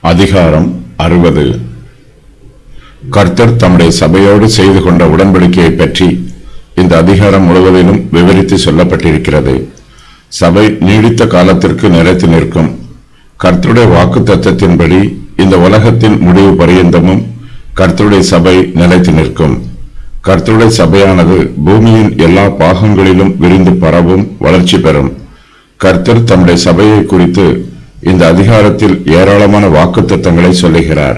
அதிகாரம் 60. கர்த்தர் தம்முடைய சபையோடு செய்து கொண்ட உடன்படிக்கையை பற்றி இந்த அதிகாரம் முழுவதிலும் விவரித்து சொல்லப்பட்டிருக்கிறது. சபை நீடித்த காலத்திற்கு நிலைத்து நிற்கும். கர்த்தருடைய வாக்கு தத்தத்தின்படி இந்த உலகத்தின் முடிவு பரியந்தமும் கர்த்தருடைய சபை நிலைத்து நிற்கும். கர்த்தருடைய சபையானது பூமியின் எல்லா பாகங்களிலும் விரிந்து பரவும், வளர்ச்சி பெறும். கர்த்தர் தம்முடைய சபையை குறித்து இந்த அதிகாரத்தில் ஏராளமான வாக்குத்தத்தங்களை சொல்லுகிறார்.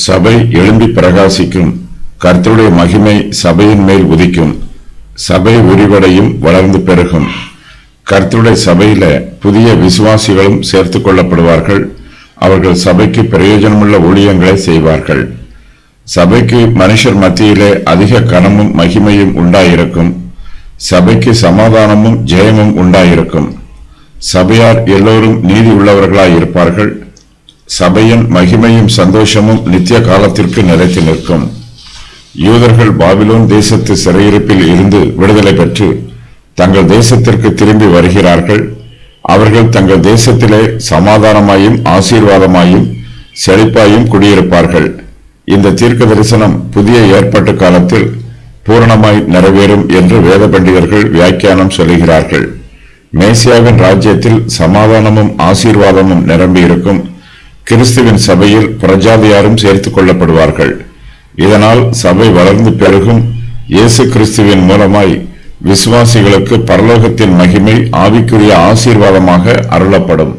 சபை எழும்பி பிரகாசிக்கும். கர்த்தருடைய மகிமை சபையின் மேல் உதிக்கும். சபை விரிவடையும், வளர்ந்து பெருகும். கர்த்தருடைய சபையில புதிய விசுவாசிகளும் சேர்த்து கொள்ளப்படுவார்கள். அவர்கள் சபைக்கு பிரயோஜனமுள்ள ஊழியங்களை செய்வார்கள். சபைக்கு மனுஷர் மத்தியிலே அதிக கனமும் மகிமையும் உண்டாயிருக்கும். சபைக்கு சமாதானமும் ஜெயமும் உண்டாயிருக்கும். சபையார் எல்லோரும் நீதி உள்ளவர்களாய் இருப்பார்கள். சபையின் மகிமையும் சந்தோஷமும் நித்திய காலத்திற்கு நிலைத்து நிற்கும். யூதர்கள் பாபிலோன் தேசத்து சிறையிருப்பில் இருந்து விடுதலை பெற்று தங்கள் தேசத்திற்கு திரும்பி வருகிறார்கள். அவர்கள் தங்கள் தேசத்திலே சமாதானமாயும் ஆசீர்வாதமாயும் செழிப்பாயும் குடியிருப்பார்கள். இந்த தீர்க்க தரிசனம் புதிய ஏற்பாட்டு காலத்தில் பூரணமாய் நிறைவேறும் என்று வேத பண்டிதர்கள் வியாக்கியானம் சொல்லுகிறார்கள். மேசியாவின் ராஜ்யத்தில் சமாதானமும் ஆசீர்வாதமும் நிரம்பி இருக்கும். கிறிஸ்துவின் சபையில் பிரஜாதியாரும் சேர்த்துக் கொள்ளப்படுவார்கள். இதனால் சபை வளர்ந்து பெருகும். இயேசு கிறிஸ்துவின் மூலமாய் விசுவாசிகளுக்கு பரலோகத்தின் மகிமை ஆவிக்குரிய ஆசீர்வாதமாக அருளப்படும்.